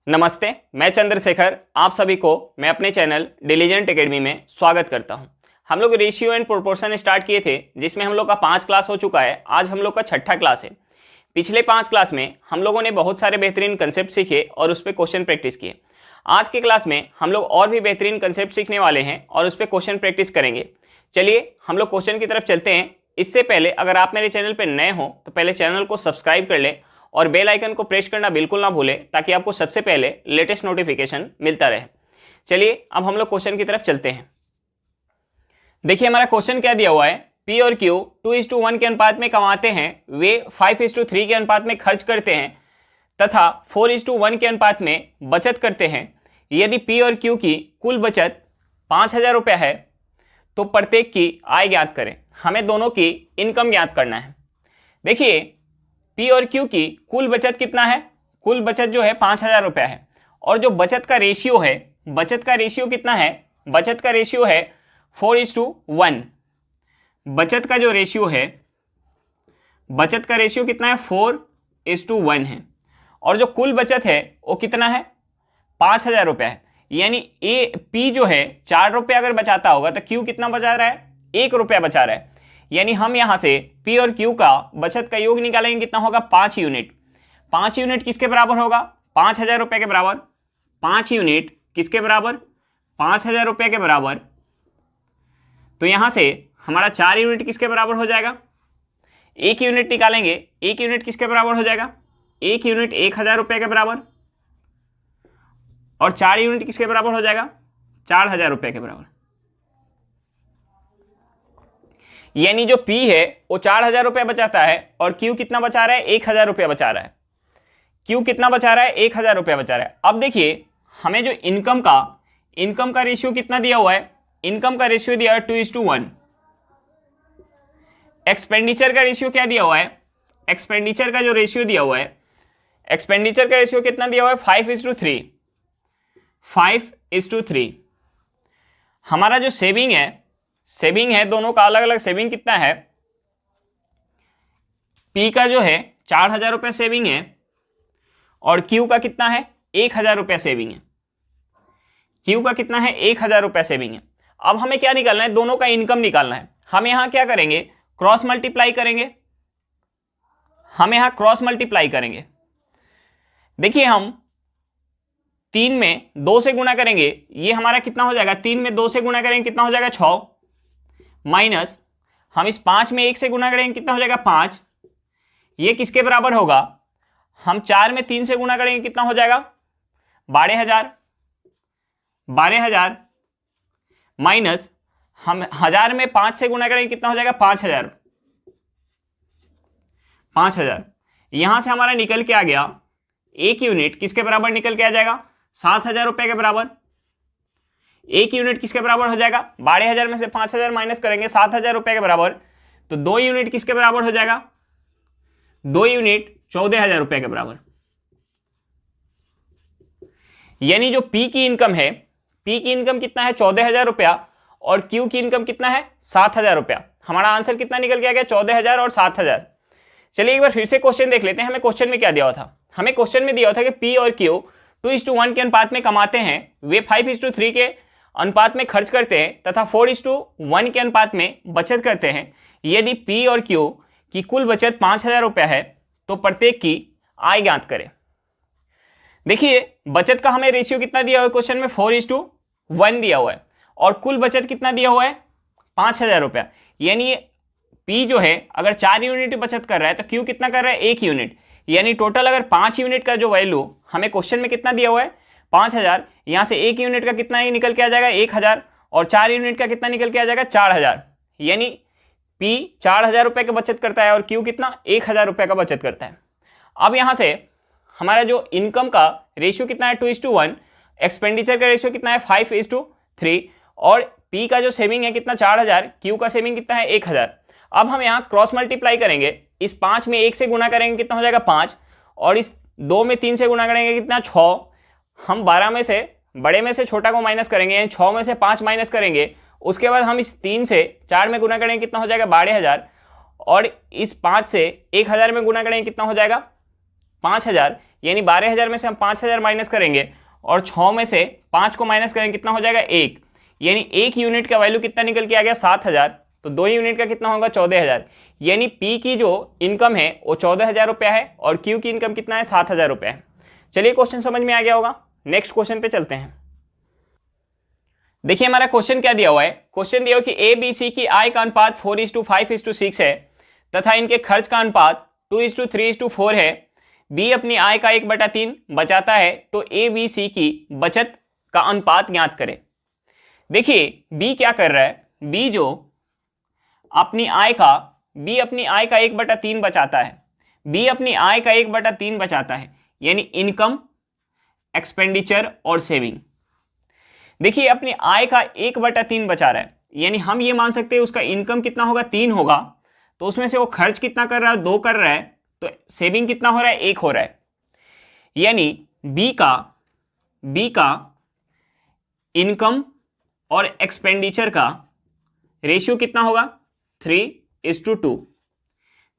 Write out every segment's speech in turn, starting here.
नमस्ते, मैं चंद्रशेखर आप सभी को मैं अपने चैनल डिलीजेंट एकेडमी में स्वागत करता हूं। हम लोग रेशियो एंड प्रोपोर्शन स्टार्ट किए थे, जिसमें हम लोग का 5 क्लास हो चुका है। आज हम लोग का 6ठा क्लास है। पिछले 5 क्लास में हम लोगों ने बहुत सारे बेहतरीन कंसेप्ट सीखे और उस पर क्वेश्चन प्रैक्टिस किए। आज के क्लास में हम लोग और भी बेहतरीन कंसेप्ट सीखने वाले हैं और उस पर क्वेश्चन प्रैक्टिस करेंगे। चलिए हम लोग क्वेश्चन की तरफ चलते हैं। इससे पहले अगर आप मेरे चैनल पर नए हो तो पहले चैनल को सब्सक्राइब कर लें और बेल आइकन को प्रेस करना बिल्कुल ना भूलें, ताकि आपको सबसे पहले लेटेस्ट नोटिफिकेशन मिलता रहे। चलिए अब हम लोग क्वेश्चन की तरफ चलते हैं। देखिए हमारा क्वेश्चन क्या दिया हुआ है। पी और क्यू 2:1 के अनुपात में कमाते हैं, वे 5:3 के अनुपात में खर्च करते हैं तथा 4:1 के अनुपात में बचत करते हैं। यदि पी और क्यू की कुल बचत 5,000 रुपया है तो प्रत्येक की आय ज्ञात करें। हमें दोनों की इनकम ज्ञात करना है। देखिए पी और क्यू की कुल बचत कितना है। कुल बचत जो है 5,000 रुपया है और जो बचत का रेशियो है, बचत का रेशियो कितना है। बचत का रेशियो है 4:1। बचत का जो रेशियो है, बचत का रेशियो कितना है 4:1 है। और जो कुल बचत है वो कितना है 5,000 रुपया है। यानी ए पी जो है 4 रुपया अगर बचाता होगा तो क्यू कितना बचा रहा है 1 रुपया बचा रहा है। यानी हम यहां से पी और क्यू का बचत का योग निकालेंगे, कितना होगा 5 यूनिट। 5 यूनिट किसके बराबर होगा 5,000 रुपये के बराबर। 5 यूनिट किसके बराबर 5,000 रुपये के बराबर। तो यहां से हमारा 4 यूनिट किसके बराबर हो जाएगा। 1 यूनिट निकालेंगे, 1 यूनिट किसके बराबर हो जाएगा 1 यूनिट 1,000 रुपये के बराबर। और 4 यूनिट किसके बराबर हो जाएगा 4,000 रुपये के बराबर। यानी जो P है वो 4,000 रुपया बचाता है और Q कितना बचा रहा है 1,000 रुपया बचा रहा है। Q कितना बचा रहा है 1,000 रुपया बचा रहा है। अब देखिए हमें जो इनकम का रेशियो कितना दिया हुआ है। इनकम का रेशियो दिया है 2:1। एक्सपेंडिचर का रेशियो क्या दिया हुआ है। एक्सपेंडिचर का जो रेशियो दिया हुआ है, एक्सपेंडिचर का रेशियो कितना दिया हुआ है 5:3। 5:3। हमारा जो सेविंग है दोनों का अलग अलग सेविंग कितना है। पी का जो है 4,000 रुपये सेविंग है और क्यू का कितना है 1,000 रुपया सेविंग है। क्यू का कितना है 1,000 रुपया सेविंग है। अब हमें क्या निकालना है, दोनों का इनकम निकालना है। हम यहां क्या करेंगे क्रॉस मल्टीप्लाई करेंगे। हम यहां क्रॉस मल्टीप्लाई करेंगे। देखिए हम 3 में 2 से गुणा करेंगे, ये हमारा कितना हो जाएगा 3 में 2 से गुणा करेंगे कितना हो जाएगा 6, माइनस हम इस 5 में 1 से गुणा करेंगे कितना हो जाएगा 5। ये किसके बराबर होगा, हम 4 में 3 से गुणा करेंगे कितना हो जाएगा 12,000। 12,000 माइनस हम 1000 में 5 से गुणा करेंगे कितना हो जाएगा 5,000। 5,000 यहां से हमारा निकल के आ गया 1 यूनिट किसके बराबर निकल के आ जाएगा 7,000 रुपये के बराबर। 1 यूनिट किसके बराबर हो जाएगा 12,000 में से 5,000 माइनस करेंगे 7,000 रुपये के बराबर। तो 2 यूनिट किसके बराबर हो जाएगा 2 यूनिट 14,000 रुपये के बराबर। यानी जो पी की इनकम है, पी की इनकम कितना है 14,000 रुपया और क्यू की इनकम कितना है 7,000 रुपया। हमारा आंसर कितना निकल के आ गया 14,000 और 7,000। चलिए एक बार फिर से क्वेश्चन देख लेते हैं। हमें क्वेश्चन में क्या दिया हुआ था। हमें क्वेश्चन में दिया हुआ था कि पी और क्यू 2:1 के अनुपात में कमाते हैं, वे 5:3 के अनुपात में खर्च करते हैं तथा 4:1 के अनुपात में बचत करते हैं। यदि P और Q की कुल बचत 5,000 रुपया है तो प्रत्येक की आय ज्ञात करें। देखिए बचत का हमें रेशियो कितना दिया हुआ है क्वेश्चन में 4:1 दिया हुआ है और कुल बचत कितना दिया हुआ है 5,000 रुपया। यानी P जो है अगर 4 यूनिट बचत कर रहा है तो Q कितना कर रहा है 1 यूनिट। यानी टोटल अगर 5 यूनिट का जो वैल्यू हमें क्वेश्चन में कितना दिया हुआ है 5,000, यहां से 1 यूनिट का कितना ही निकल के आ जाएगा 1,000 और 4 यूनिट का कितना निकल के आ जाएगा 4,000। यानी P 4,000 रुपये का बचत करता है और Q कितना 1,000 रुपये का बचत करता है। अब यहां से हमारा जो इनकम का रेशियो कितना है 2:1, एक्सपेंडिचर का रेशियो कितना है 5:3 और P का जो सेविंग है कितना 4,000, Q का सेविंग कितना है 1,000। अब हम यहाँ क्रॉस मल्टीप्लाई करेंगे। इस 5 में 1 से गुणा करेंगे कितना हो जाएगा 5 और इस 2 में 3 से गुणा करेंगे कितना 6। हम 12 में से बड़े में से छोटा को माइनस करेंगे, यानी 6 में से 5 माइनस करेंगे। उसके बाद हम इस 3 से 4 में गुणा करेंगे कितना हो जाएगा 12,000 और इस 5 से 1,000 में गुणा करेंगे कितना हो जाएगा 5,000। यानी 12,000 में से हम 5,000 माइनस करेंगे और 6 में से 5 को माइनस करेंगे, कितना हो जाएगा 1, यानी 1 यूनिट का वैल्यू कितना निकल के आ गया 7,000, तो 2 यूनिट का कितना होगा 14,000, यानी पी की जो इनकम है वो 14,000 रुपया है और क्यू की इनकम कितना है 7,000 रुपया है। चलिए क्वेश्चन समझ में आ गया होगा, नेक्स्ट क्वेश्चन पे चलते हैं। देखिए हमारा क्वेश्चन क्या दिया हुआ है, क्वेश्चन दिया हुआ कि ए बी सी की आय का अनुपात 4:5:6 है तथा इनके खर्च का अनुपात 2:3:4 है। बी अपनी आय का 1/3 बचाता है, तो ए बी सी की बचत का अनुपात ज्ञात करें। देखिए बी क्या कर रहा है, बी अपनी आय का 1/3 बचाता है, बी अपनी आय का 1/3 बचाता है, यानी इनकम, एक्सपेंडिचर और सेविंग। देखिए अपनी आय का 1/3 बचा रहा है, यानी हम ये मान सकते हैं उसका इनकम कितना होगा 3 होगा, तो उसमें से वो खर्च कितना कर रहा है 2 कर रहा है, तो सेविंग कितना हो रहा है 1 हो रहा है। यानी बी का इनकम और एक्सपेंडिचर का रेशियो कितना होगा 3:2।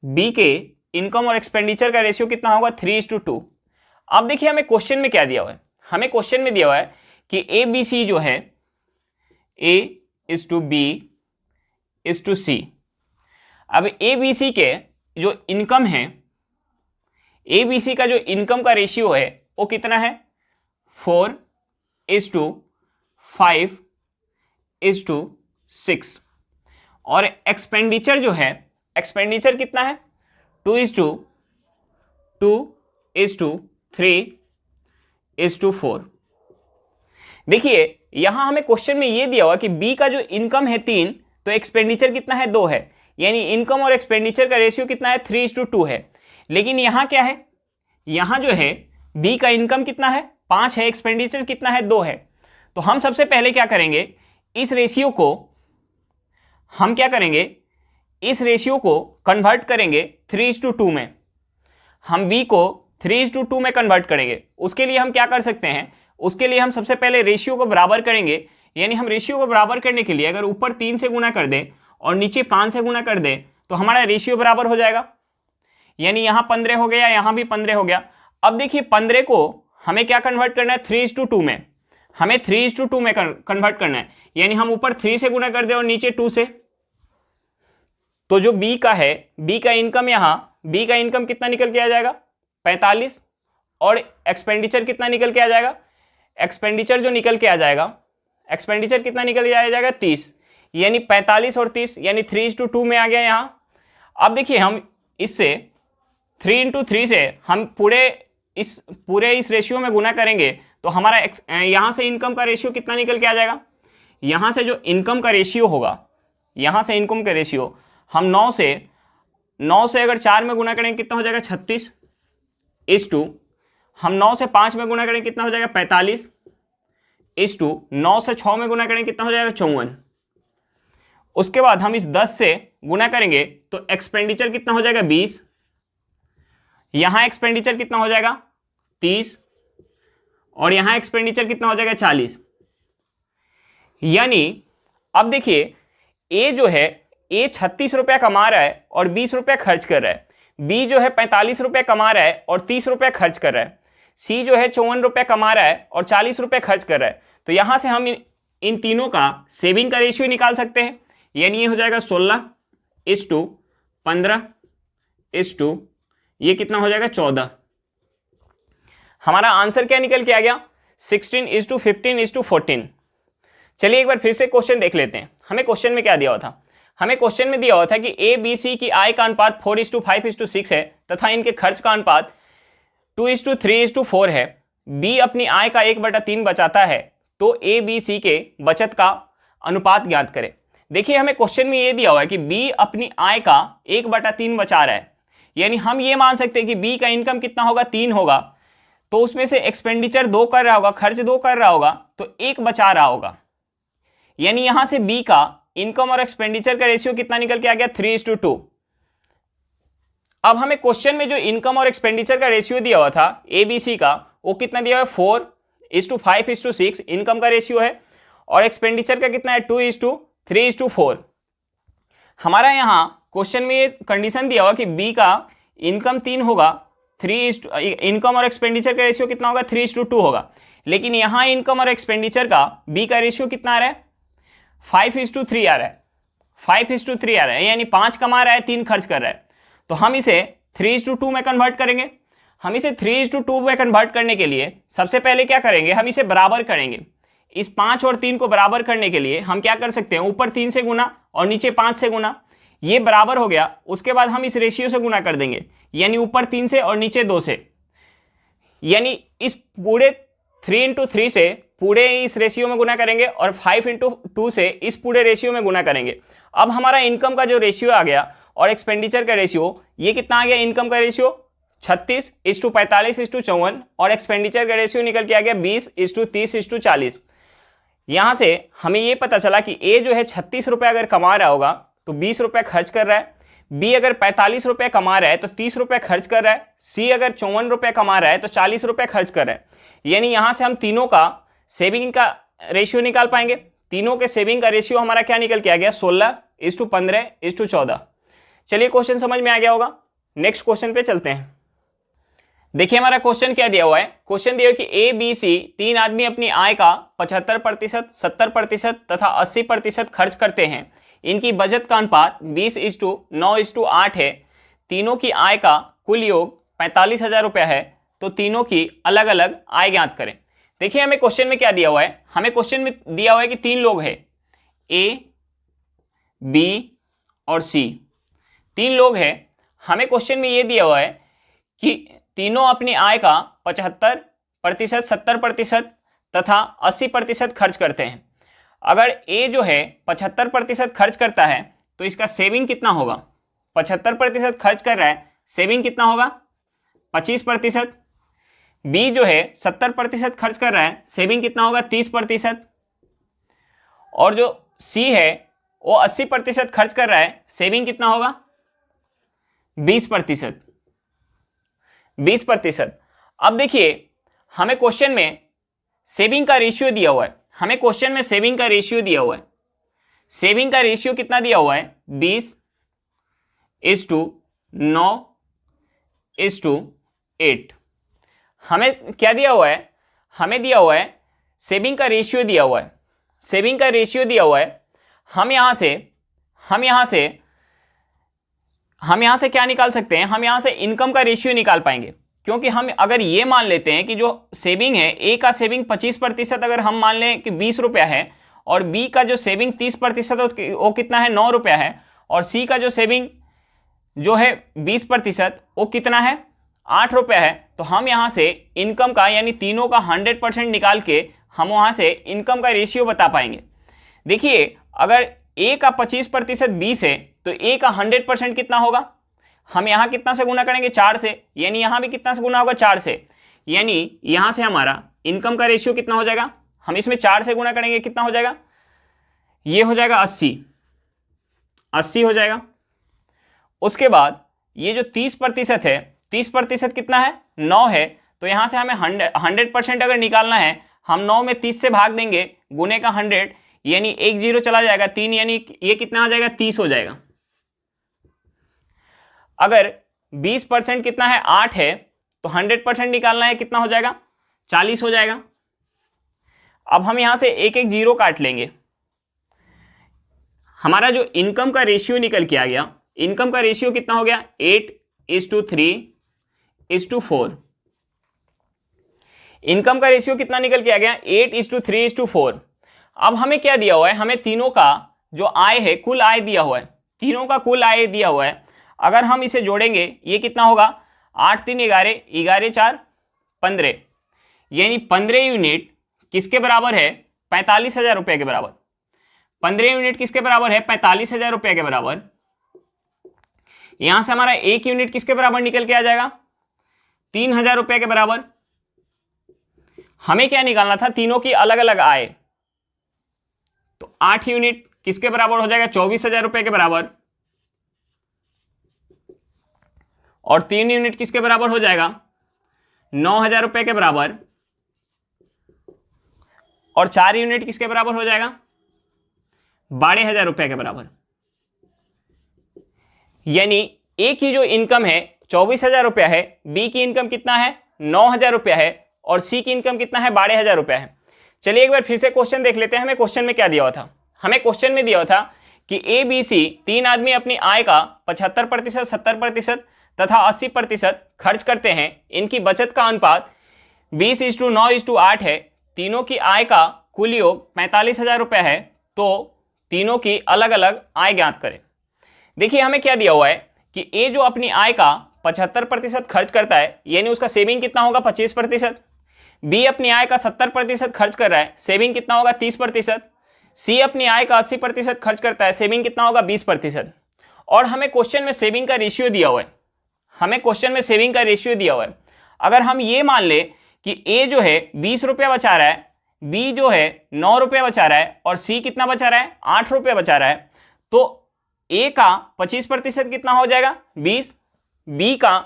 बी के इनकम और एक्सपेंडिचर का रेशियो कितना होगा 3:2। अब देखिए हमें क्वेश्चन में क्या दिया हुआ है, हमें क्वेश्चन में दिया हुआ है कि ए बी सी जो है A:B:C। अब ए बी सी के जो इनकम है, ए बी सी का जो इनकम का रेशियो है वो कितना है 4:5:6 और एक्सपेंडिचर जो है, एक्सपेंडिचर कितना है 2:3:4। देखिए यहां हमें क्वेश्चन में यह दिया हुआ कि बी का जो इनकम है 3 तो एक्सपेंडिचर कितना है 2 है, यानी इनकम और एक्सपेंडिचर का रेशियो कितना है 3:2 है। लेकिन यहां क्या है, यहां जो है बी का इनकम कितना है 5 है, एक्सपेंडिचर कितना है 2 है। तो हम सबसे पहले क्या करेंगे, इस रेशियो को हम क्या करेंगे, इस रेशियो को कन्वर्ट करेंगे 3:2 में, हम बी को 3:2 में कन्वर्ट करेंगे। उसके लिए हम क्या कर सकते हैं, उसके लिए हम सबसे पहले रेशियो को बराबर करेंगे, यानी हम रेशियो को बराबर करने के लिए अगर ऊपर 3 से गुना कर दें और नीचे 5 से गुना कर दें तो हमारा रेशियो बराबर हो जाएगा, यानी यहां 15 हो गया, यहां भी 15 हो गया। अब देखिए 15 को हमें क्या कन्वर्ट करना है 3:2 में, हमें 3:2 में कन्वर्ट करना है, यानी हम ऊपर 3 से गुना कर दें और नीचे 2 से। तो जो बी का है, बी का इनकम, यहां बी का इनकम कितना निकल के आ जाएगा 45 और एक्सपेंडिचर कितना निकल के आ जाएगा, एक्सपेंडिचर जो निकल के आ जाएगा, एक्सपेंडिचर कितना निकल के आ जाएगा 30, यानी 45 और 30, यानी 3:2 में आ गया यहां। अब देखिए हम इससे 3:3 से हम पूरे इस रेशियो में गुना करेंगे तो हमारा यहां से इनकम का रेशियो कितना निकल के आ जाएगा, यहां से जो इनकम का रेशियो होगा, यहां से इनकम का रेशियो हम 9 से अगर 4 में गुना करेंगे कितना हो जाएगा 36 हम 9 से 5 में गुना करेंगे कितना हो जाएगा 45 9 से 6 में गुना करेंगे कितना हो जाएगा 54। उसके बाद हम इस 10 से गुना करेंगे तो एक्सपेंडिचर कितना हो जाएगा 20, यहां एक्सपेंडिचर कितना हो जाएगा 30 और यहां एक्सपेंडिचर कितना हो जाएगा 40। यानी अब देखिए ए जो है, ए 36 रुपया कमा रहा है और 20 रुपया खर्च कर रहा है, बी जो है 45 रुपया कमा रहा है और 30 रुपया खर्च कर रहा है, सी जो है 54 रुपया कमा रहा है और 40 रुपया खर्च कर रहा है। तो यहां से हम इन तीनों का सेविंग का रेशियो निकाल सकते हैं, यानी ये हो जाएगा 16:15:, ये कितना हो जाएगा 14। हमारा आंसर क्या निकल के आ गया 16:15:14। चलिए एक बार फिर से क्वेश्चन देख लेते हैं, हमें क्वेश्चन में क्या दिया हुआ था, हमें क्वेश्चन में दिया हुआ था कि ए बी सी की आय का अनुपात 4:5:6 है तथा इनके खर्च का अनुपात 2:3:4 है। बी अपनी आय का 1/3 बचाता है, तो ए बी सी के बचत का अनुपात ज्ञात करें। देखिए हमें क्वेश्चन में ये दिया हुआ है कि बी अपनी आय का 1/3 बचा रहा है, यानी हम ये मान सकते हैं कि बी का इनकम कितना होगा 3 होगा, तो उसमें से एक्सपेंडिचर 2 कर रहा होगा, खर्च 2 कर रहा होगा, तो 1 बचा रहा होगा, यानी यहां से बी का इनकम और एक्सपेंडिचर का रेशियो कितना निकल के आ गया 3:2। अब हमें क्वेश्चन में जो इनकम और एक्सपेंडिचर का रेशियो दिया हुआ था एबीसी का, वो कितना दिया हुआ है 4:5:6 इनकम का रेशियो है और एक्सपेंडिचर का कितना है 2:3:4। हमारा यहाँ क्वेश्चन में ये कंडीशन दिया हुआ कि बी का इनकम 3 होगा इनकम और एक्सपेंडिचर का रेशियो कितना होगा, 3:2 होगा। लेकिन यहां इनकम और एक्सपेंडिचर का बी का रेशियो कितना आ रहा है, 5:3 आ रहा है, 5:3 आ रहा है, यानी 5 कमा रहा है, 3 खर्च कर रहा है। तो हम इसे 3:2 में कन्वर्ट करेंगे। हम इसे 3:2 में कन्वर्ट करने के लिए सबसे पहले क्या करेंगे, हम इसे बराबर करेंगे। इस 5 और 3 को बराबर करने के लिए हम क्या कर सकते हैं, ऊपर 3 से गुना और नीचे 5 से गुना। ये बराबर हो गया, उसके बाद हम इस रेशियो से गुना कर देंगे, यानी ऊपर 3 से और नीचे 2 से। यानी इस पूरे 3:3 से पूरे इस रेशियो में गुना करेंगे और 5:2 से इस पूरे रेशियो में गुना करेंगे। अब हमारा इनकम का जो रेशियो आ गया और एक्सपेंडिचर का रेशियो, ये कितना आ गया, इनकम का रेशियो 36:45:54 और एक्सपेंडिचर का रेशियो निकल के आ गया 20:30:40। यहां से हमें ये पता चला कि ए जो है 36 रुपये अगर कमा रहा होगा तो 20 रुपये खर्च कर रहा है, बी अगर 45 रुपये कमा रहा है तो 30 रुपये खर्च कर रहा है, सी अगर 54 रुपये कमा रहा है तो 40 रुपये खर्च कर रहा है। यानी यहां से हम तीनों का सेविंग का रेशियो निकाल पाएंगे। तीनों के सेविंग का रेशियो हमारा क्या निकल के आ गया, 16:15:14। चलिए क्वेश्चन समझ में आ गया होगा। नेक्स्ट क्वेश्चन पे चलते हैं। देखिए हमारा क्वेश्चन क्या दिया हुआ है। क्वेश्चन दिया है कि ए बी सी 3 आदमी अपनी आय का 75%, 70% तथा 80% खर्च करते हैं। इनकी बचत का अनुपात 20:9:8 है। तीनों की आय का कुल योग 45,000 रुपया है, तो तीनों की अलग अलग आय ज्ञात करें। देखिए हमें क्वेश्चन में क्या दिया हुआ है, हमें क्वेश्चन में दिया हुआ है कि 3 लोग हैं, ए बी और सी, 3 लोग हैं। हमें क्वेश्चन में ये दिया हुआ है कि तीनों अपनी आय का 75%, 70% तथा 80% खर्च करते हैं। अगर ए जो है 75% खर्च करता है तो इसका सेविंग कितना होगा, 75% खर्च कर रहा है, सेविंग कितना होगा 25%। बी जो है 70% खर्च कर रहा है, सेविंग कितना होगा 30%। और जो सी है वो 80% खर्च कर रहा है, सेविंग कितना होगा 20%। 20%। अब देखिए हमें क्वेश्चन में सेविंग का रेशियो दिया हुआ है, हमें क्वेश्चन में सेविंग का रेशियो दिया हुआ है। सेविंग का रेशियो कितना दिया हुआ है, 20:9:8। हमें क्या दिया हुआ है, हमें दिया हुआ है सेविंग का रेशियो दिया हुआ है। सेविंग का रेशियो दिया हुआ है। हम यहां से क्या निकाल सकते हैं, हम यहां से इनकम का रेशियो निकाल पाएंगे। क्योंकि हम अगर ये मान लेते हैं कि जो सेविंग है, ए का सेविंग 25% अगर हम मान लें कि 20 रुपया है, और बी का जो सेविंग 30% वो कितना है 9 रुपया है, और सी का जो सेविंग जो है 20% वो कितना है 8 रुपया है। तो हम यहाँ से इनकम का यानी तीनों का 100% निकाल के हम वहाँ से इनकम का रेशियो बता पाएंगे। देखिए अगर ए का 25% 20 है तो ए का 100% कितना होगा, हम यहाँ कितना से गुना करेंगे 4 से, यानी यहाँ भी कितना से गुना होगा 4 से। यानी यहाँ से हमारा इनकम का रेशियो कितना हो जाएगा, हम इसमें 4 से गुना करेंगे कितना हो जाएगा, ये हो जाएगा 80 हो जाएगा। उसके बाद ये जो 30% है, 30% कितना है 9 है, तो यहाँ से हमें 100% अगर निकालना है, हम 9 में 30 से भाग देंगे, गुने का 100, यानी 1 0 चला जाएगा 3, यानी ये कितना आ जाएगा 30 हो जाएगा। अगर 20% कितना है 8 है, तो 100% निकालना है कितना हो जाएगा 40 हो जाएगा। अब हम यहां से एक एक जीरो काट लेंगे। हमारा जो इनकम का रेशियो निकल के आ गया, इनकम का रेशियो कितना हो गया 8:3:4। इनकम का रेशियो कितना निकल के आ गया 8:3:4। अब हमें क्या दिया हुआ है, हमें तीनों का जो आय है कुल आय दिया हुआ है, तीनों का कुल आय दिया हुआ है। अगर हम इसे जोड़ेंगे ये कितना होगा 8 3 11, 11 4 15, यानी 15 यूनिट किसके बराबर है 45,000 रुपये के बराबर। 15 यूनिट किसके बराबर है 45,000 रुपये के बराबर। यहां से हमारा 1 यूनिट किसके बराबर निकल के आ जाएगा 3,000 रुपये के बराबर। हमें क्या निकालना था, तीनों की अलग अलग आय, तो 8 यूनिट किसके बराबर हो जाएगा 24,000 रुपये के बराबर, और 3 यूनिट किसके बराबर हो जाएगा 9,000 रुपये के बराबर, और 4 यूनिट किसके बराबर हो जाएगा 12,000 रुपये के बराबर। यानी ए की जो इनकम है 24,000 रुपया है, बी की इनकम कितना है 9,000 रुपया है और सी की इनकम कितना है 12,000 रुपया है। चलिए एक बार फिर से क्वेश्चन देख लेते हैं। हमें क्वेश्चन में क्या दिया हुआ था? हमें क्वेश्चन में दिया हुआ था कि ए बी सी तीन आदमी अपनी आय का 75%, 70% तथा 80% खर्च करते हैं। इनकी बचत का अनुपात 20:9:8 है। तीनों की आय का कुल योग 45,000 रुपया है, तो तीनों की अलग अलग आय ज्ञात करें। देखिए हमें क्या दिया हुआ है कि ए जो अपनी आय का 75% खर्च करता है, यानी उसका सेविंग कितना होगा 25%। बी अपनी आय का 70% खर्च कर रहा है, सेविंग कितना होगा 30%। सी अपनी आय का 80% खर्च करता है, सेविंग कितना होगा 20%। और हमें क्वेश्चन में सेविंग का रेशियो दिया हुआ है। हमें क्वेश्चन में सेविंग का रेशियो दिया हुआ है। अगर हम ये मान ले कि ए जो है 20 रुपया बचा रहा है, बी जो है 9 रुपया बचा रहा है और सी कितना बचा रहा है 8 रुपया बचा रहा है, तो ए का 25% कितना हो जाएगा 20, बी का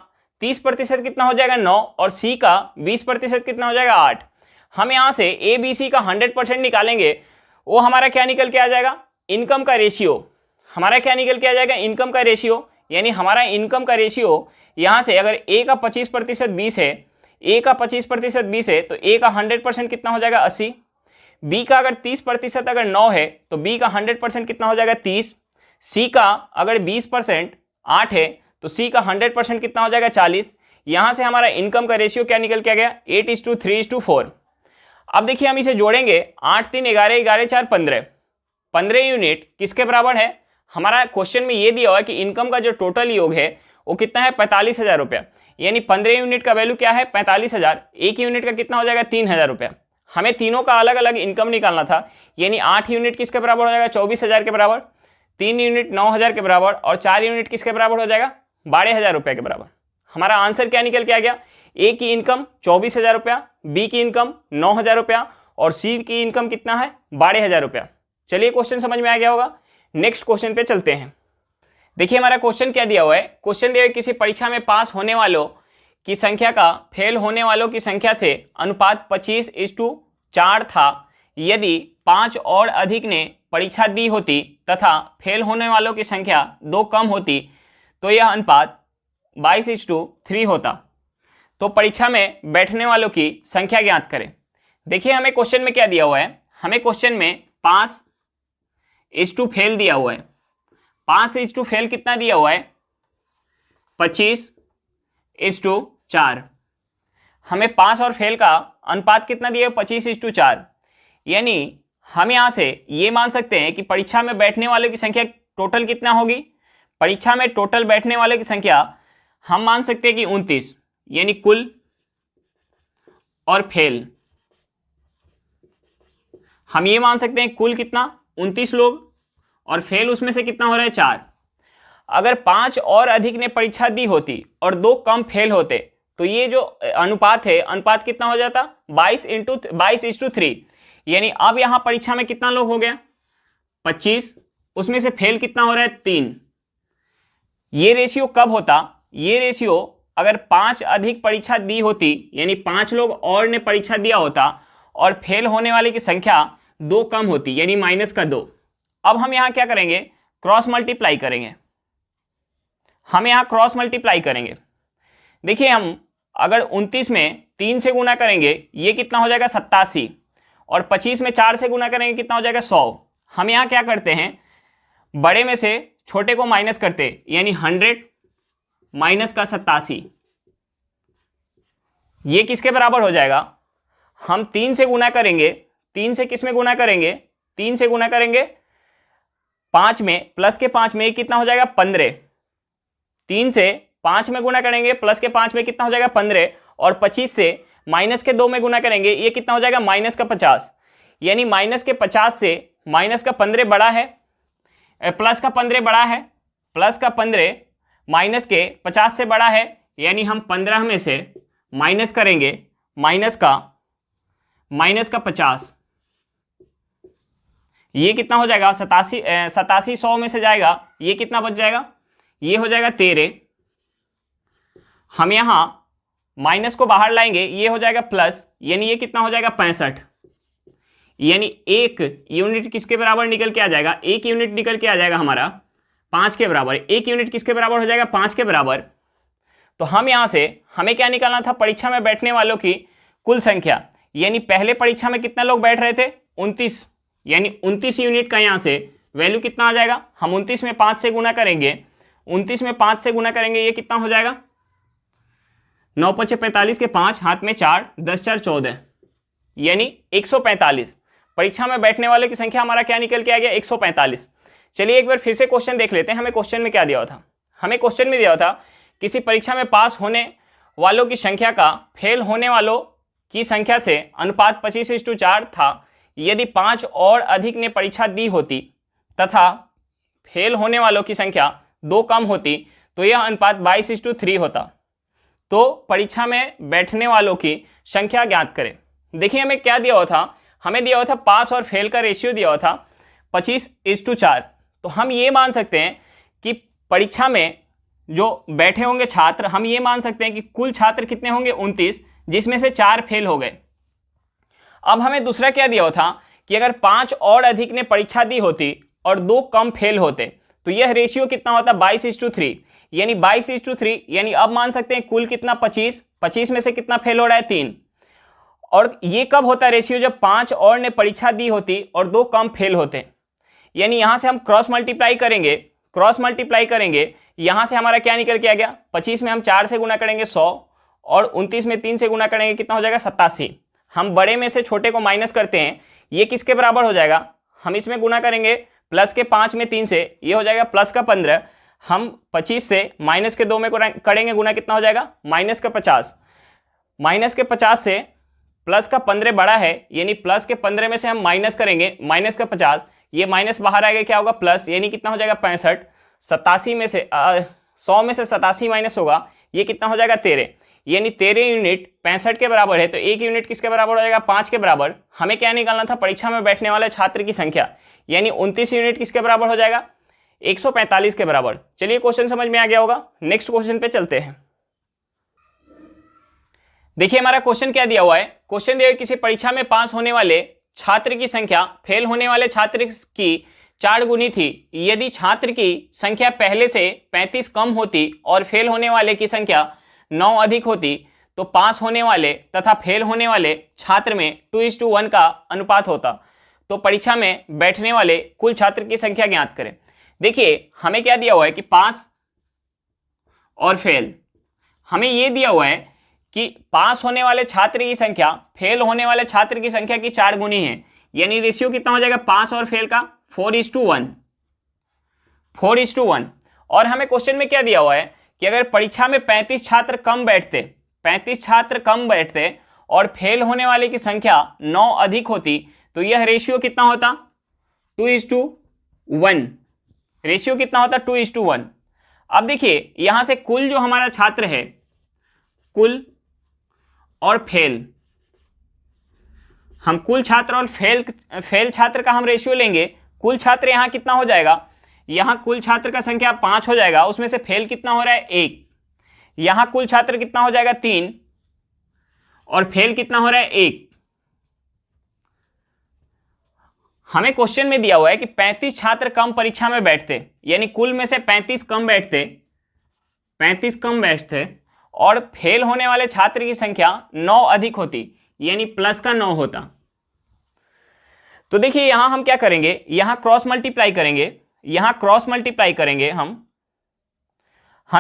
30% कितना हो जाएगा 9 और सी का 20% कितना हो जाएगा 8। हम यहाँ से ए बी सी का 100% निकालेंगे, वो हमारा क्या निकल के आ जाएगा इनकम का रेशियो। हमारा क्या निकल के आ जाएगा इनकम का रेशियो, यानी हमारा इनकम का रेशियो यहाँ से अगर ए का 25% 20 है, ए का 25% 20 है, तो ए का 100% कितना हो जाएगा 80। बी का अगर 30% अगर 9 है तो बी का 100% कितना हो जाएगा 30। सी का अगर 20% 8 है तो सी का 100% कितना हो जाएगा 40। यहाँ से हमारा इनकम का रेशियो क्या निकल के आ गया 8:3:4। अब देखिए हम इसे जोड़ेंगे 8 3 11 11 4 15। 15 यूनिट किसके बराबर है? हमारा क्वेश्चन में ये दिया हुआ है कि इनकम का जो टोटल योग है वो कितना है 45,000 रुपया, यानी 15 यूनिट का वैल्यू क्या है 45,000। एक यूनिट का कितना हो जाएगा 3,000 रुपया। हमें तीनों का अलग अलग इनकम निकालना था, यानी 8 यूनिट किसके बराबर हो जाएगा 24,000 के बराबर, 3 यूनिट 9,000 के बराबर और 4 यूनिट किसके बराबर हो जाएगा 12,000 रुपये के बराबर। हमारा आंसर क्या निकल के आ गया? ए की इनकम 24,000 रुपया, बी की इनकम 9,000 रुपया और सी की इनकम कितना है 12,000 रुपया। चलिए क्वेश्चन समझ में आ गया होगा। नेक्स्ट क्वेश्चन पे चलते हैं। देखिए हमारा क्वेश्चन क्या दिया हुआ है। क्वेश्चन दिया हुआ है किसी परीक्षा में पास होने वालों की संख्या का फेल होने वालों की संख्या से अनुपात 25:4 था। यदि 5 और अधिक ने परीक्षा दी होती तथा फेल होने वालों की संख्या 2 कम होती तो यह अनुपात 22:3 होता। तो परीक्षा में बैठने वालों की संख्या ज्ञात करें। देखिए हमें क्वेश्चन में क्या दिया हुआ है। हमें क्वेश्चन में 5:2 फेल दिया हुआ है। 5:2 फेल कितना दिया हुआ है 25:4। हमें पास और फेल का अनुपात कितना दिया है 25:4, यानी हम यहां से ये मान सकते हैं कि परीक्षा में बैठने वालों की संख्या टोटल कितना होगी। परीक्षा में टोटल बैठने वालों की संख्या हम मान सकते हैं कि 29, यानी कुल और फेल हम ये मान सकते हैं कुल कितना 29 लोग और फेल उसमें से कितना हो रहा है 4। अगर 5 और अधिक ने परीक्षा दी होती और 2 कम फेल होते तो ये जो अनुपात है अनुपात कितना हो जाता 22:3, यानी अब यहां परीक्षा में कितना लोग हो गया 25, उसमें से फेल कितना हो रहा है 3। ये रेशियो कब होता? ये रेशियो अगर 5 अधिक परीक्षा दी होती, यानी 5 लोग और ने परीक्षा दिया होता और फेल होने वाले की संख्या 2 कम होती, यानी -2। अब हम यहां क्या करेंगे क्रॉस मल्टीप्लाई करेंगे। हम यहां क्रॉस मल्टीप्लाई करेंगे। देखिए हम अगर 29 में 3 से गुना करेंगे ये कितना हो जाएगा 87 और 25 में 4 से गुना करेंगे कितना हो जाएगा 100। हम यहां क्या करते हैं बड़े में से छोटे को माइनस करते, यानी 100 माइनस का 87 ये किसके बराबर हो जाएगा? हम 3 से गुना करेंगे। 3 से किस में गुना करेंगे? 3 से गुना करेंगे 5 में, प्लस के 5 में कितना हो जाएगा 15। 3 से 5 में गुना करेंगे प्लस के 5 में कितना हो जाएगा 15 और 25 से माइनस के 2 में गुना करेंगे ये कितना हो जाएगा -50, यानी -50 से -15 बड़ा है, प्लस का 15 बड़ा है, प्लस का 15 -50 से बड़ा है, यानी हम 15 में से माइनस करेंगे माइनस का 50, ये कितना हो जाएगा 87 100 में से जाएगा ये कितना बच जाएगा ये हो जाएगा 13। हम यहां माइनस को बाहर लाएंगे ये हो जाएगा प्लस, यानी ये कितना हो जाएगा 65, यानी 1 यूनिट किसके बराबर निकल के आ जाएगा 1 यूनिट निकल के आ जाएगा हमारा 5 के बराबर। 1 यूनिट किसके बराबर हो जाएगा 5 के बराबर। तो हम यहाँ से हमें क्या निकालना था, परीक्षा में बैठने वालों की कुल संख्या, यानी पहले परीक्षा में कितने लोग बैठ रहे थे 29, यानी 29 यूनिट का यहाँ से वैल्यू कितना आ जाएगा, हम 29 में 5 से गुना करेंगे, 29 में 5 से गुना करेंगे, ये कितना हो जाएगा 9 5 45 के 5 हाथ में 4 10 4 14, यानी 145 परीक्षा में बैठने वालों की संख्या हमारा क्या निकल के आ गया 145। चलिए एक बार फिर से क्वेश्चन देख लेते हैं, हमें क्वेश्चन में क्या दिया हुआ था। हमें क्वेश्चन में दिया हुआ था किसी परीक्षा में पास होने वालों की संख्या का फेल होने वालों की संख्या से अनुपात 25:4 था। यदि 5 और अधिक ने परीक्षा दी होती तथा फेल होने वालों की संख्या 2 कम होती तो यह अनुपात 22:3 होता। तो परीक्षा में बैठने वालों की संख्या ज्ञात करें। देखिए हमें क्या दिया हुआ था, हमें दिया हुआ था पास और फेल का रेशियो दिया हुआ था 25:4। तो हम ये मान सकते हैं कि परीक्षा में जो बैठे होंगे छात्र, हम ये मान सकते हैं कि कुल छात्र कितने होंगे 29, जिसमें से 4 फेल हो गए। अब हमें दूसरा क्या दिया हुआ था कि अगर 5 और अधिक ने परीक्षा दी होती और 2 कम फेल होते तो यह रेशियो कितना होता 22:3, यानी 22:3, यानी अब मान सकते हैं कुल कितना 25 में से कितना फेल हो रहा है 3। और ये कब होता है रेशियो, जब 5 और ने परीक्षा दी होती और 2 कम फेल होते। यानी यहां से हम क्रॉस मल्टीप्लाई करेंगे, यहां से हमारा क्या निकल के आ गया 25 में हम 4 से गुना करेंगे 100 और 29 में 3 से गुना करेंगे कितना हो जाएगा 87। हम बड़े में से छोटे को माइनस करते हैं, ये किसके बराबर हो जाएगा, हम इसमें गुना करेंगे प्लस के 5 में 3 से, ये हो जाएगा प्लस का 15। हम 25 से माइनस के 2 में करेंगे गुना, कितना हो जाएगा माइनस का 50। माइनस के 50 से प्लस का 15 बड़ा है, यानी प्लस के 15 में से हम माइनस करेंगे माइनस का 50, ये माइनस बाहर आएगा क्या होगा प्लस, यानी कितना हो जाएगा 65। 87 में से 100 में से 87 माइनस होगा, ये कितना हो जाएगा 13, यानी 13 यूनिट 65 के बराबर है। तो 1 यूनिट किसके बराबर हो जाएगा 5 के बराबर। हमें क्या निकालना था, परीक्षा में बैठने वाले छात्र की संख्या, यानी 29 यूनिट किसके बराबर हो जाएगा 145 के बराबर। चलिए क्वेश्चन समझ में आ गया होगा, नेक्स्ट क्वेश्चन पे चलते हैं। देखिए हमारा क्वेश्चन क्या दिया हुआ है, क्वेश्चन दिया हुआ किसी परीक्षा में पास होने वाले छात्र की संख्या फेल होने वाले छात्र की 4 गुनी थी। यदि छात्र की संख्या पहले से 35 कम होती और फेल होने वाले की संख्या 9 अधिक होती तो पास होने वाले तथा फेल होने वाले छात्र में 2:1 का अनुपात होता। तो परीक्षा में बैठने वाले कुल छात्र की संख्या ज्ञात करें। देखिए हमें क्या दिया हुआ है कि पास और फेल, हमें यह दिया हुआ है कि पास होने वाले छात्र की संख्या फेल होने वाले छात्र की संख्या की 4 गुनी है, यानी रेशियो कितना हो जाएगा पास और फेल का 4:1। और हमें क्वेश्चन में क्या दिया हुआ है कि अगर परीक्षा में 35 छात्र कम बैठते और फेल होने वाले की संख्या 9 अधिक होती तो यह रेशियो कितना होता 2:1। रेशियो कितना होता 2:1। अब देखिए यहां से कुल जो हमारा छात्र है, कुल और फेल, हम कुल छात्र और फेल छात्र का हम रेशियो लेंगे। कुल छात्र यहां कितना हो जाएगा, यहां कुल छात्र का संख्या 5 हो जाएगा, उसमें से फेल कितना हो रहा है 1। यहां कुल छात्र कितना हो जाएगा 3 और फेल कितना हो रहा है 1। हमें क्वेश्चन में दिया हुआ है कि 35 छात्र कम परीक्षा में बैठते, यानी कुल में से 35 कम बैठते और फेल होने वाले छात्र की संख्या 9 अधिक होती, यानी प्लस का 9 होता। तो देखिए यहां हम क्या करेंगे, यहां क्रॉस मल्टीप्लाई करेंगे हम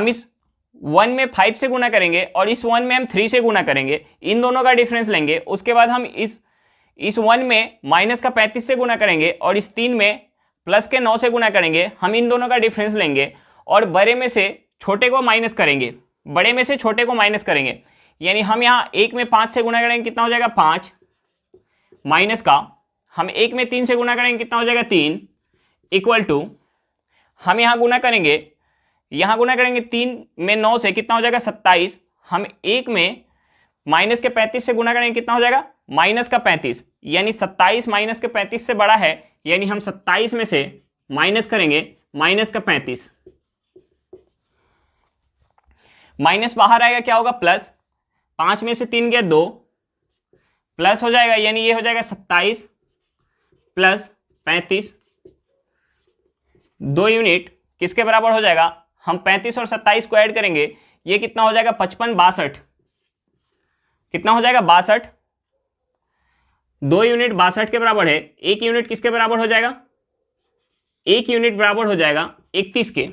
इस 1 में 5 से गुना करेंगे और इस 1 में हम 3 से गुना करेंगे, इन दोनों का डिफरेंस लेंगे। उसके बाद हम इस 1 में माइनस का 35 से गुना करेंगे और इस 3 में प्लस के 9 से गुना करेंगे, हम इन दोनों का डिफरेंस लेंगे और बड़े में से छोटे को माइनस करेंगे, यानी हम यहाँ 1 में 5 से गुना करेंगे कितना हो जाएगा 5, माइनस का हम 1 में 3 से गुना करेंगे कितना हो जाएगा 3, इक्वल टू हम यहाँ गुना करेंगे 3 में 9 से कितना हो जाएगा 27। हम 1 में माइनस के 35 से गुना करेंगे कितना हो जाएगा माइनस का 35, यानी 27 माइनस के 35 से बड़ा है, यानी हम 27 में से माइनस करेंगे माइनस का 35, माइनस बाहर आएगा क्या होगा प्लस, 5 में से 3 गया 2, प्लस हो जाएगा, यानी ये हो जाएगा 27 प्लस 35, 2 यूनिट किसके बराबर हो जाएगा, हम 35 और 27 को ऐड करेंगे, ये कितना हो जाएगा 55 62, कितना हो जाएगा 62, 2 यूनिट 62 के बराबर है, 1 यूनिट किसके बराबर हो जाएगा, 1 यूनिट बराबर हो जाएगा 31 के।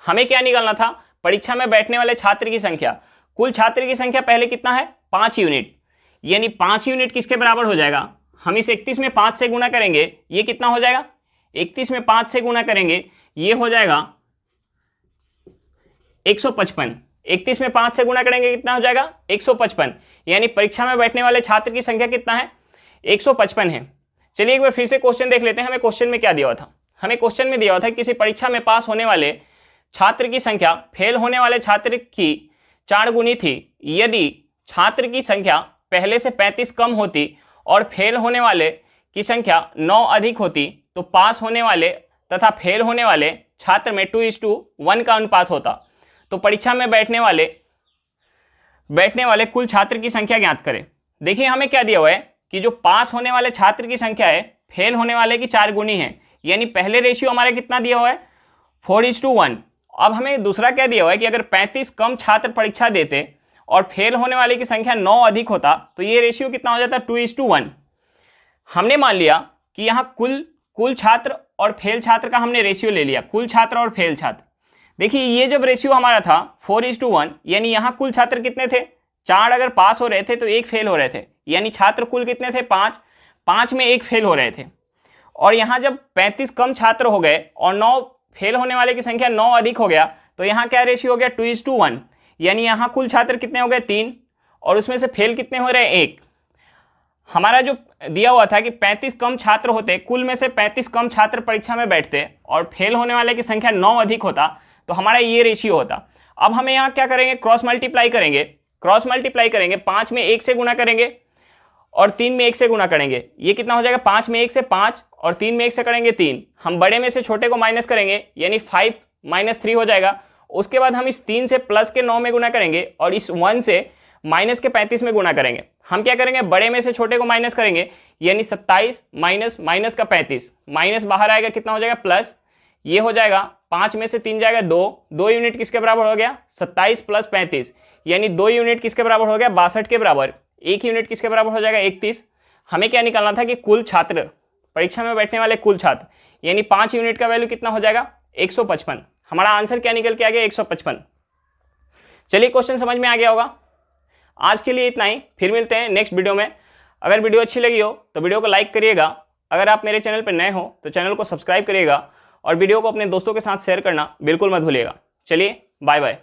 हमें क्या निकालना था, परीक्षा में बैठने वाले छात्र की संख्या, कुल छात्र की संख्या पहले कितना है 5 यूनिट, यानी 5 यूनिट किसके बराबर हो जाएगा, हम इस 31 में 5 से गुणा करेंगे, ये कितना हो जाएगा 31 में 5 से गुणा करेंगे, ये हो जाएगा 155, 31 में 5 से गुणा करेंगे कितना हो जाएगा 155, यानी परीक्षा में बैठने वाले छात्र की संख्या कितना है 155 है। चलिए एक बार फिर से क्वेश्चन देख लेते हैं, हमें क्वेश्चन में क्या दिया हुआ था। हमें क्वेश्चन में दिया हुआ था किसी परीक्षा में पास होने वाले छात्र की संख्या फेल होने वाले छात्र की 4 गुनी थी यदि छात्र की संख्या पहले से 35 कम होती और फेल होने वाले की संख्या 9 अधिक होती तो पास होने वाले तथा फेल होने वाले छात्र में 2:1 का अनुपात होता। तो परीक्षा में बैठने वाले कुल छात्र की संख्या ज्ञात करें। देखिए हमें क्या दिया हुआ है कि जो पास होने वाले छात्र की संख्या है फेल होने वाले की 4 गुनी है, यानी पहले रेशियो हमारा कितना दिया हुआ है 4:1। अब हमें दूसरा क्या दिया हुआ है कि अगर 35 कम छात्र परीक्षा देते और फेल होने वाले की संख्या 9 अधिक होता तो ये रेशियो कितना हो जाता 2:1। हमने मान लिया कि यहाँ कुल छात्र और फेल छात्र का हमने रेशियो ले लिया, कुल छात्र और फेल छात्र। देखिए ये जब रेशियो हमारा था 4:1, यानी यहाँ कुल छात्र कितने थे 4 अगर पास हो रहे थे तो 1 फेल हो रहे थे, यानी छात्र कुल कितने थे 5 में 1 फेल हो रहे थे। और यहाँ जब 35 कम छात्र हो गए और 9 फेल होने वाले की संख्या 9 अधिक हो गया तो यहाँ क्या रेशियो हो गया 2:1, यानी यहाँ कुल छात्र कितने हो गए 3 और उसमें से फेल कितने हो रहे हैं 1। हमारा जो दिया हुआ था कि 35 कम छात्र होते, कुल में से 35 कम छात्र परीक्षा में बैठते और फेल होने वाले की संख्या 9 अधिक होता तो हमारा ये रेशियो होता। अब हमें यहाँ क्या करेंगे क्रॉस मल्टीप्लाई करेंगे, 5 में 1 से गुणा करेंगे और 3 में 1 से गुणा करेंगे, ये कितना हो जाएगा 5 में 1 से 5 और 3 में 1 से करेंगे 3। हम बड़े में से छोटे को माइनस करेंगे यानी 5 - 3 हो जाएगा। उसके बाद हम इस 3 से प्लस के 9 में गुणा करेंगे और इस 1 से माइनस के 35 में गुणा करेंगे। हम क्या करेंगे बड़े में से छोटे को माइनस करेंगे यानी 27 माइनस का 35, माइनस बाहर आएगा कितना हो जाएगा प्लस, ये हो जाएगा 5 में से 3 जाएगा 2 यूनिट किसके बराबर हो गया 27 + 35, यानी 2 यूनिट किसके बराबर हो गया 62 के बराबर, 1 यूनिट किसके बराबर हो जाएगा 31। हमें क्या निकालना था कि कुल छात्र परीक्षा में बैठने वाले कुल छात्र, यानी 5 यूनिट का वैल्यू कितना हो जाएगा 155। हमारा आंसर क्या निकल के आ गया 155। चलिए क्वेश्चन समझ में आ गया होगा। आज के लिए इतना ही, फिर मिलते हैं नेक्स्ट वीडियो में। अगर वीडियो अच्छी लगी हो तो वीडियो को लाइक करिएगा, अगर आप मेरे चैनल पर नए हो तो चैनल को सब्सक्राइब करिएगा और वीडियो को अपने दोस्तों के साथ शेयर करना बिल्कुल मत भूलिएगा। चलिए बाय बाय।